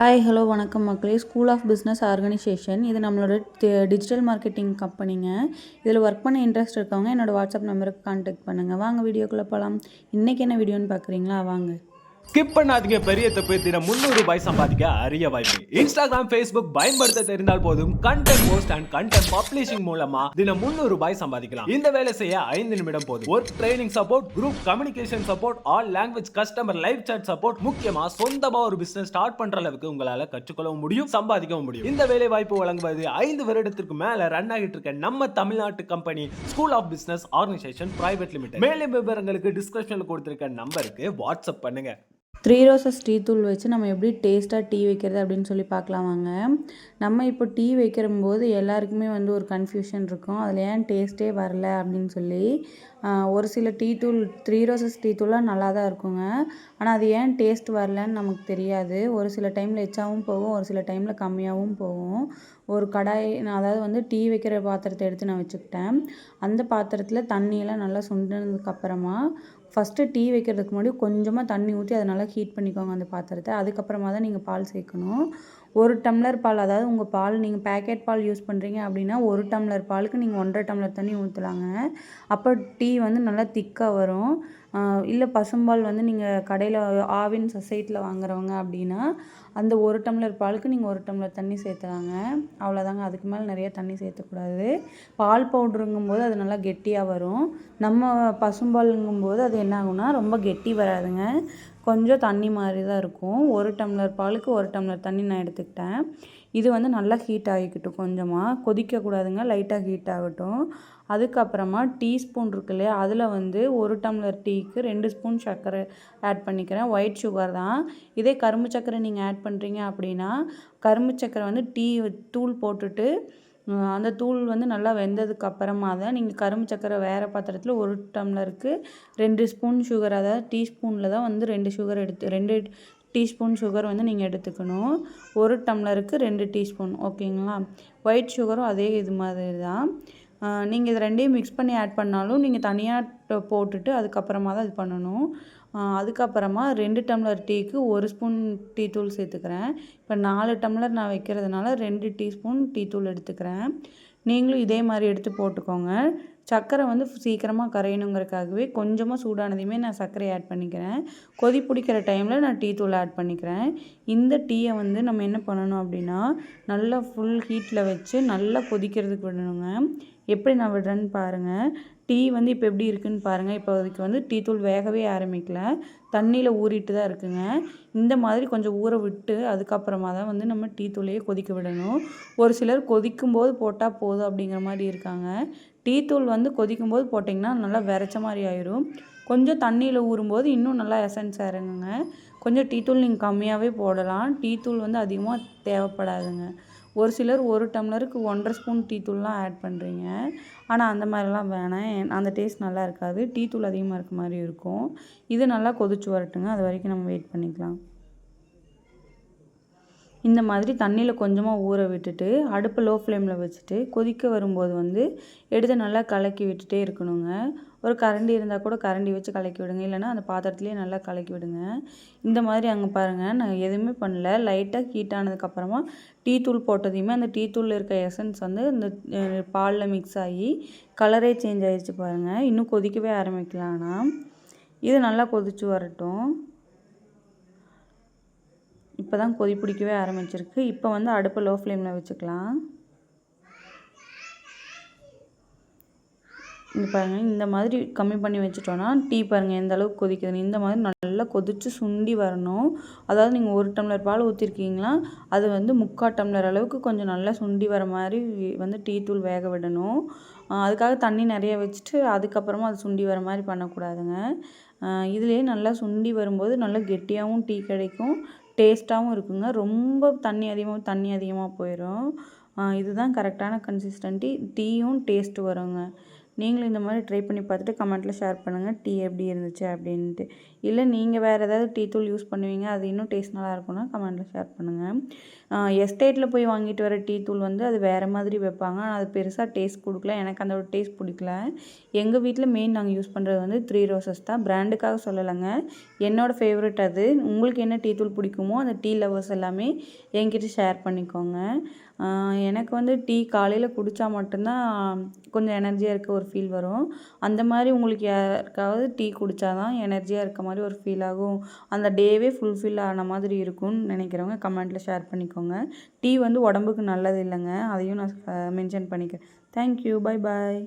Hi hello வணக்கம் மக்களே. School of business organisation இது நம்மளோட டிஜிட்டல் மார்க்கெட்டிங் கம்பெனிங்க. இதில் ஒர்க் பண்ண இன்ட்ரெஸ்ட் இருக்கவங்க என்னோடய வாட்ஸ்அப் நம்பருக்கு கான்டாக்ட் பண்ணுங்கள். வாங்க வீடியோக்குள்ளே போகலாம். இன்றைக்கி என்ன வீடியோன்னு பார்க்குறீங்களா? வாங்க. ஸ்கிப் பண்ணாதீங்க. பெரிய தப்பு. தினம் ₹300 சம்பாதிக்க அரிய வாய்ப்பு. இன்ஸ்டாகிராம், ஃபேஸ்புக் பயன்படுத்த தெரிந்தால் போதும். Content post and content publishing மூலமா தினம் ₹300 சம்பாதிக்கலாம். இந்த வேலை செய்ய 5 நிமிடம் போதும். Work training support, group communication support, all language customer live chat support, முக்கியமா சொந்தமா ஒரு பிசினஸ் ஸ்டார்ட் பண்ற அளவுக்கு உங்களால கற்றுக்கொள்ளவும் முடியும், சம்பாதிக்கவும் முடியும். இந்த வேலை வாய்ப்பு வழங்குவது 5 வருடத்திற்கு மேல ரன் ஆகிட்டு இருக்க நம்ம தமிழ்நாட்டு company school of business organisation private limited. மேலும் விவரங்களுக்கு டிஸ்கிரிப்ஷன்ல கொடுத்திருக்க நம்பருக்கு வாட்ஸ்அப் பண்ணுங்க. 3 ரோசஸ் டீ தூள் வச்சு நம்ம எப்படி டேஸ்ட்டாக டீ வைக்கிறது அப்படின்னு சொல்லி பார்க்கலாம் வாங்க. நம்ம இப்போ டீ வைக்கிறம்போது எல்லாருக்குமே ஒரு கன்ஃபியூஷன் இருக்கும். அதில் ஏன் டேஸ்ட்டே வரல அப்படின்னு சொல்லி. ஒரு சில டீ தூள் 3 ரோசஸ் டீ தூள்லாம் நல்லா தான் இருக்குங்க. ஆனால் அது ஏன் டேஸ்ட் வரலன்னு நமக்கு தெரியாது. ஒரு சில டைமில் எச்சாவும் போகும், ஒரு சில டைமில் கம்மியாகவும் போகும். ஒரு கடாய் அதாவது டீ வைக்கிற பாத்திரத்தை எடுத்து நான் வச்சுக்கிட்டேன். அந்த பாத்திரத்தில் தண்ணியெல்லாம் நல்லா சுண்டினதுக்கப்புறமா ஃபஸ்ட்டு டீ வைக்கிறதுக்கு முன்னாடி கொஞ்சமாக தண்ணி ஊற்றி அதை நல்லா ஹீட் பண்ணிக்கோங்க அந்த பாத்திரத்தை. அதுக்கப்புறமா தான் நீங்கள் பால் சேர்க்கணும். 1 டம்ளர் பால், அதாவது உங்கள் பால் நீங்கள் பேக்கெட் பால் யூஸ் பண்ணுறீங்க அப்படின்னா 1 டம்ளர் பாலுக்கு நீங்கள் 1.5 டம்ளர் தண்ணி ஊற்றலாங்க. அப்போ டீ நல்லா திக்காக வரும். இல்லை பசும்பால் நீங்கள் கடையில் ஆவின் சொசைட்டியில் வாங்குறவங்க அப்படின்னா அந்த 1 டம்ளர் பாலுக்கு நீங்கள் 1 டம்ளர் தண்ணி சேர்த்துலாங்க. அவ்வளோதாங்க. அதுக்கு மேலே நிறைய தண்ணி சேர்த்தக்கூடாது. பால் பவுட்ருங்கும்போது அது நல்லா கெட்டியாக வரும். நம்ம பசும்பாலுங்கும்போது அது என்ன ஆகும்னா ரொம்ப கெட்டி வராதுங்க, கொஞ்சம் தண்ணி மாதிரி தான் இருக்கும். 1 டம்ளர் பாலுக்கு 1 டம்ளர் தண்ணி நான் எடுத்துக்கிட்டேன். இது நல்லா ஹீட் ஆகிக்கிட்டும், கொஞ்சமாக கொதிக்கக்கூடாதுங்க, லைட்டாக ஹீட் ஆகட்டும். அதுக்கப்புறமா டீஸ்பூன் இருக்கு இல்லையா, அதில் 1 டம்ளர் டீக்கு 2 ஸ்பூன் சர்க்கரை ஆட் பண்ணிக்கிறேன். ஒயிட் சுகர் தான். இதே கரும்பு சர்க்கரை நீங்கள் ஆட் பண்ணுறீங்க அப்படின்னா கரும்பு சர்க்கரை டீ தூள் போட்டுட்டு அந்த தூள் நல்லா வெந்ததுக்கு அப்புறமா தான் நீங்கள் கரும்பு சர்க்கரை வேறு பாத்திரத்தில் 1 டம்ளருக்கு 2 ஸ்பூன் சுகர், அதாவது டீஸ்பூனில் தான் 2 சுகர் எடுத்து 2 டீஸ்பூன் சுகர் நீங்கள் எடுத்துக்கணும். 1 டம்ளருக்கு 2 டீஸ்பூன், ஓகேங்களா? ஒயிட் சுகரும் அதே இது மாதிரி தான். நீங்கள் இது ரெண்டையும் மிக்ஸ் பண்ணி ஆட் பண்ணாலும் நீங்கள் தனியாக போட்டுட்டு அதுக்கப்புறமா தான் இது பண்ணணும். அதுக்கப்புறமா 2 டம்ளர் டீக்கு 1 ஸ்பூன் டீ தூள் சேர்த்துக்கிறேன். இப்போ 4 டம்ளர் நான் வைக்கிறதுனால 2 டீஸ்பூன் டீ தூள் எடுத்துக்கிறேன். நீங்களும் இதே மாதிரி எடுத்து போட்டுக்கோங்க. சர்க்கரை சீக்கிரமாக கரையணுங்கிறதுக்காகவே கொஞ்சமாக சூடானதையுமே நான் சர்க்கரை ஆட் பண்ணிக்கிறேன். கொதி பிடிக்கிற டைமில் நான் டீ தூள் ஆட் பண்ணிக்கிறேன். இந்த டீயை நம்ம என்ன பண்ணணும் அப்படின்னா நல்லா ஃபுல் ஹீட்டில் வச்சு நல்லா கொதிக்கிறதுக்கு விடணுங்க. எப்படி நான் விடுறேன்னு பாருங்கள். டீ இப்போ எப்படி இருக்குதுன்னு பாருங்கள். இப்போ அதுக்கு டீ தூள் வேகவே ஆரம்பிக்கல, தண்ணியில் ஊறிட்டு தான் இருக்குங்க. இந்த மாதிரி கொஞ்சம் ஊற விட்டு அதுக்கப்புறமா தான் நம்ம டீ தூளையே கொதிக்க விடணும். ஒரு சிலர் கொதிக்கும்போது போட்டால் போதும் அப்படிங்கிற மாதிரி இருக்காங்க. டீ தூள் கொதிக்கும்போது போட்டிங்கன்னா நல்லா விரைச்ச மாதிரி ஆயிரும். கொஞ்சம் தண்ணியில் ஊறும்போது இன்னும் நல்லா எசன்ஸ் இறங்குங்க. கொஞ்சம் டீ தூள் நீங்கள் கம்மியாகவே போடலாம். டீ தூள் அதிகமாக தேவைப்படாதுங்க. ஒரு சிலர் 1 டம்ளருக்கு 1.5 ஸ்பூன் டீ தூள்லாம் ஆட் பண்ணுறீங்க. ஆனால் அந்த மாதிரிலாம் வேணாம், அந்த டேஸ்ட் நல்லா இருக்காது. டீ தூள் அதிகமாக இருக்க மாதிரி இருக்கும். இது நல்லா கொதிச்சு வரட்டுங்க, அது வரைக்கும் நம்ம வெயிட் பண்ணிக்கலாம். இந்த மாதிரி தண்ணியில் கொஞ்சமாக ஊற விட்டுட்டு அடுப்பு லோ ஃப்ளேமில் வச்சுட்டு கொதிக்க வரும்போது எடுத்து நல்லா கலக்கி விட்டுட்டே இருக்கணுங்க. ஒரு கரண்டி இருந்தால் கூட கரண்டி வச்சு கலக்கி விடுங்க, இல்லைனா அந்த பாத்திரத்துலேயே நல்லா கலக்கி விடுங்க. இந்த மாதிரி அங்கே பாருங்கள், நான் எதுவுமே பண்ணல. லைட்டாக ஹீட் ஆனதுக்கப்புறமா டீ தூள் போட்டதையுமே அந்த டீ தூளில் இருக்க எசன்ஸ் இந்த பாலில் மிக்ஸ் ஆகி கலரே சேஞ்ச் ஆகிடுச்சு பாருங்கள். இன்னும் கொதிக்கவே ஆரம்பிக்கலாம். ஆனால் இது நல்லா கொதிச்சு வரட்டும். இப்போ தான் கொதி பிடிக்கவே ஆரம்பிச்சிருக்கு. இப்போ அடுப்பை லோ ஃப்ளேமில் வச்சுக்கலாம். இங்கே பாருங்கள், இந்த மாதிரி கம்மி பண்ணி வச்சுட்டோன்னா டீ பாருங்கள் எந்த அளவுக்கு கொதிக்குதுன்னு. இந்த மாதிரி நல்லா கொதித்து சுண்டி வரணும். அதாவது நீங்கள் 1 டம்ளர் பால் ஊற்றிருக்கீங்களா, அது 3/4 டம்ளர் அளவுக்கு கொஞ்சம் நல்லா சுண்டி வர மாதிரி டீ தூள் வேக விடணும். அதுக்காக தண்ணி நிறைய வச்சுட்டு அதுக்கப்புறமா அது சுண்டி வர மாதிரி பண்ணக்கூடாதுங்க. இதுலேயே நல்லா சுண்டி வரும்போது நல்லா கெட்டியாகவும் டீ கிடைக்கும், டேஸ்ட்டாகவும் இருக்குங்க. ரொம்ப தண்ணி அதிகமாக போயிடும். இதுதான் கரெக்டான கன்சிஸ்டன்சி. டீயும் டேஸ்ட்டு வருங்க. நீங்களும் இந்த மாதிரி ட்ரை பண்ணி பார்த்துட்டு கமெண்ட்டில் ஷேர் பண்ணுங்கள் டீ எப்படி இருந்துச்சு அப்படின்ட்டு. இல்லை நீங்கள் வேறு ஏதாவது டீ தூள் யூஸ் பண்ணுவீங்க, அது இன்னும் டேஸ்ட் நல்லா இருக்கும்னா கமெண்ட்டில் ஷேர் பண்ணுங்கள். எஸ்டேட்டில் போய் வாங்கிட்டு வர டீ தூள் வந்து அது வேறு மாதிரி வைப்பாங்க. ஆனால் அது பெருசாக டேஸ்ட் கொடுக்கல. எனக்கு அந்த ஒரு டேஸ்ட் பிடிக்கல. எங்கள் வீட்டில் மெயின் நாங்கள் யூஸ் பண்ணுறது வந்து 3 ரோசஸ் தான். பிராண்டுக்காக சொல்லலைங்க, என்னோடய ஃபேவரட் அது. உங்களுக்கு என்ன டீ தூள் பிடிக்குமோ அந்த டீ லவர்ஸ் எல்லாமே என்கிட்ட ஷேர் பண்ணிக்கோங்க. எனக்கு வந்து டீ காலையில் குடித்தா மட்டும்தான் கொஞ்சம் எனர்ஜியாக இருக்க ஒரு ஃபீல் வரும். அந்த மாதிரி உங்களுக்கு யாருக்காவது டீ குடித்தா தான் எனர்ஜியாக இருக்க மாதிரி ஒரு ஃபீல் ஆகும், அந்த டேவே ஃபுல்ஃபில் ஆன மாதிரி இருக்கும்னு நினைக்கிறவங்க கமெண்ட்டில் ஷேர் பண்ணிக்கோங்க. டீ வந்து உடம்புக்கு நல்லது இல்லைங்க, அதையும் நான் மென்ஷன் பண்ணிக்கிறேன். தேங்க்யூ. Bye bye.